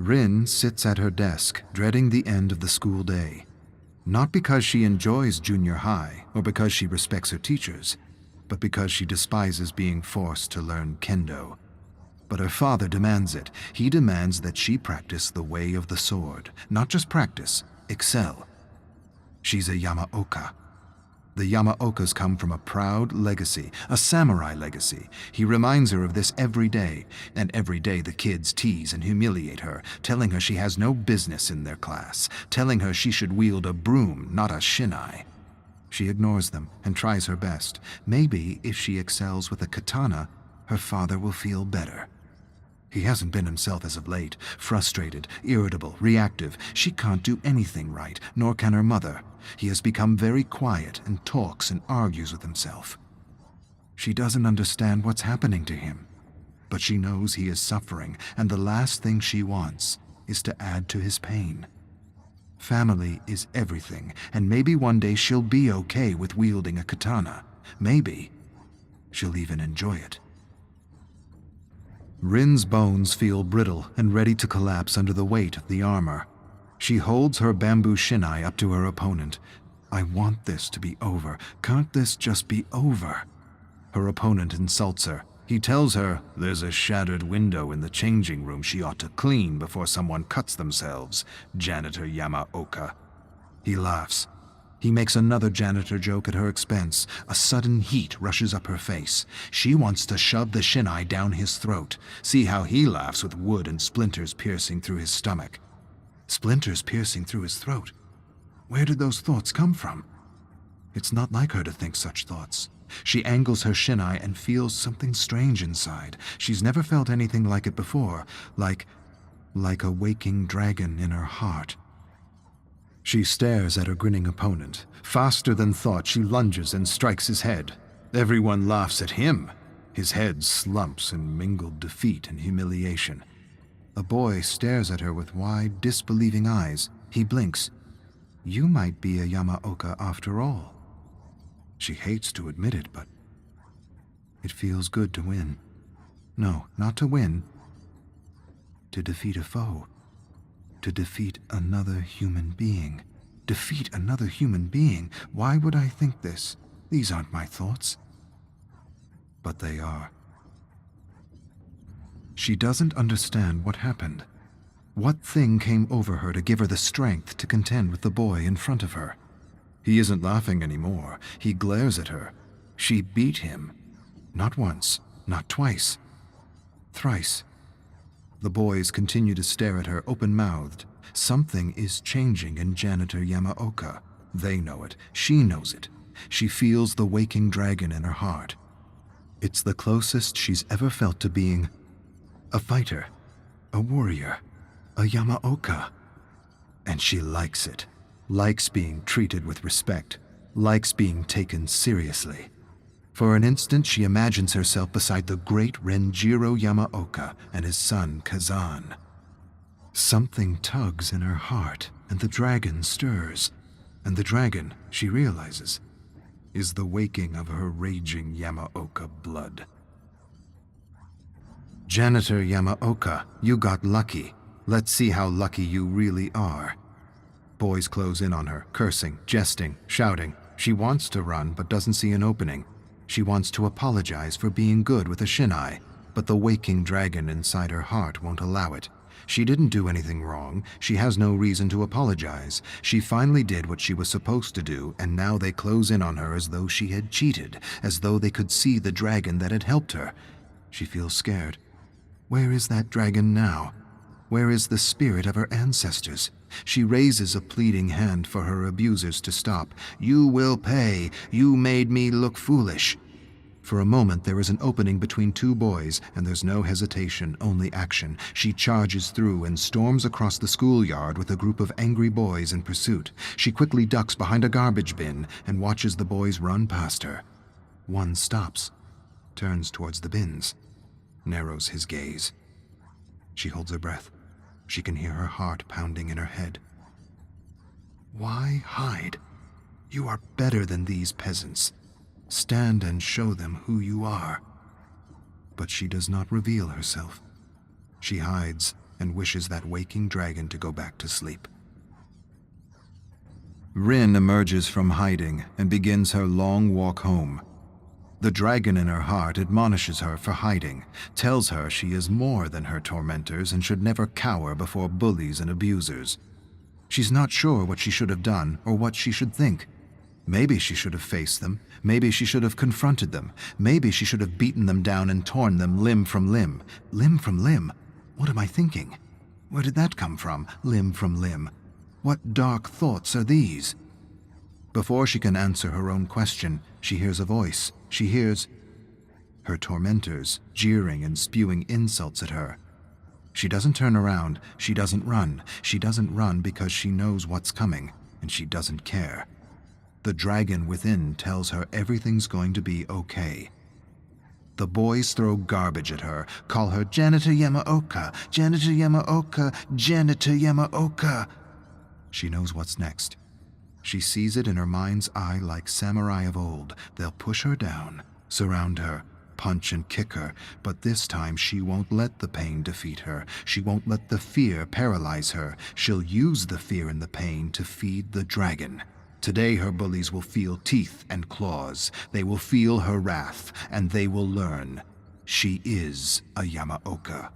Rin sits at her desk, dreading the end of the school day. Not because she enjoys junior high or because she respects her teachers, but because she despises being forced to learn kendo. But her father demands it. He demands that she practice the way of the sword. Not just practice, excel. She's a Yamaoka. The Yamaokas come from a proud legacy, a samurai legacy. He reminds her of this every day, and every day the kids tease and humiliate her, telling her she has no business in their class, telling her she should wield a broom, not a shinai. She ignores them and tries her best. Maybe if she excels with a katana, her father will feel better. He hasn't been himself as of late, frustrated, irritable, reactive. She can't do anything right, nor can her mother. He has become very quiet and talks and argues with himself. She doesn't understand what's happening to him, but she knows he is suffering, and the last thing she wants is to add to his pain. Family is everything, and maybe one day she'll be okay with wielding a katana. Maybe she'll even enjoy it. Rin's bones feel brittle and ready to collapse under the weight of the armor. She holds her bamboo shinai up to her opponent. I want this to be over. Can't this just be over? Her opponent insults her. He tells her there's a shattered window in the changing room she ought to clean before someone cuts themselves, Janitor Yamaoka. He laughs. He makes another janitor joke at her expense. A sudden heat rushes up her face. She wants to shove the shinai down his throat. See how he laughs with wood and splinters piercing through his stomach. Splinters piercing through his throat. Where did those thoughts come from? It's not like her to think such thoughts. She angles her shinai and feels something strange inside. She's never felt anything like it before, like a waking dragon in her heart. She stares at her grinning opponent. Faster than thought, she lunges and strikes his head. Everyone laughs at him. His head slumps in mingled defeat and humiliation. A boy stares at her with wide, disbelieving eyes. He blinks. You might be a Yamaoka after all. She hates to admit it, but it feels good to win. No, not to win. To defeat a foe. To defeat another human being. Defeat another human being? Why would I think this? These aren't my thoughts. But they are. She doesn't understand what happened. What thing came over her to give her the strength to contend with the boy in front of her? He isn't laughing anymore. He glares at her. She beat him. Not once, not twice. Thrice. The boys continue to stare at her open-mouthed. Something is changing in Janitor Yamaoka. They know it. She knows it. She feels the waking dragon in her heart. It's the closest she's ever felt to being a fighter, a warrior, a Yamaoka. And she likes it. Likes being treated with respect. Likes being taken seriously. For an instant, she imagines herself beside the great Renjiro Yamaoka and his son Kazan. Something tugs in her heart, and the dragon stirs. And the dragon, she realizes, is the waking of her raging Yamaoka blood. Janitor Yamaoka, you got lucky. Let's see how lucky you really are. Boys close in on her, cursing, jesting, shouting. She wants to run, but doesn't see an opening. She wants to apologize for being good with a shinai, but the waking dragon inside her heart won't allow it. She didn't do anything wrong. She has no reason to apologize. She finally did what she was supposed to do, and now they close in on her as though she had cheated, as though they could see the dragon that had helped her. She feels scared. Where is that dragon now? Where is the spirit of her ancestors? She raises a pleading hand for her abusers to stop. You will pay. You made me look foolish. For a moment, there is an opening between two boys, and there's no hesitation, only action. She charges through and storms across the schoolyard with a group of angry boys in pursuit. She quickly ducks behind a garbage bin and watches the boys run past her. One stops, turns towards the bins, narrows his gaze. She holds her breath. She can hear her heart pounding in her head. Why hide? You are better than these peasants. Stand and show them who you are. But she does not reveal herself. She hides, and wishes that waking dragon to go back to sleep. Rin emerges from hiding and begins her long walk home. The dragon in her heart admonishes her for hiding, tells her she is more than her tormentors and should never cower before bullies and abusers. She's not sure what she should have done or what she should think. Maybe she should have faced them. Maybe she should have confronted them. Maybe she should have beaten them down and torn them limb from limb. Limb from limb? What am I thinking? Where did that come from? Limb from limb. What dark thoughts are these? Before she can answer her own question, she hears a voice. She hears her tormentors jeering and spewing insults at her. She doesn't turn around. She doesn't run. She doesn't run because she knows what's coming, and she doesn't care. The dragon within tells her everything's going to be okay. The boys throw garbage at her, call her Janitor Yamaoka, Janitor Yamaoka, Janitor Yamaoka. She knows what's next. She sees it in her mind's eye like samurai of old. They'll push her down, surround her, punch and kick her, but this time she won't let the pain defeat her. She won't let the fear paralyze her. She'll use the fear and the pain to feed the dragon. Today her bullies will feel teeth and claws. They will feel her wrath, and they will learn she is a Yamaoka.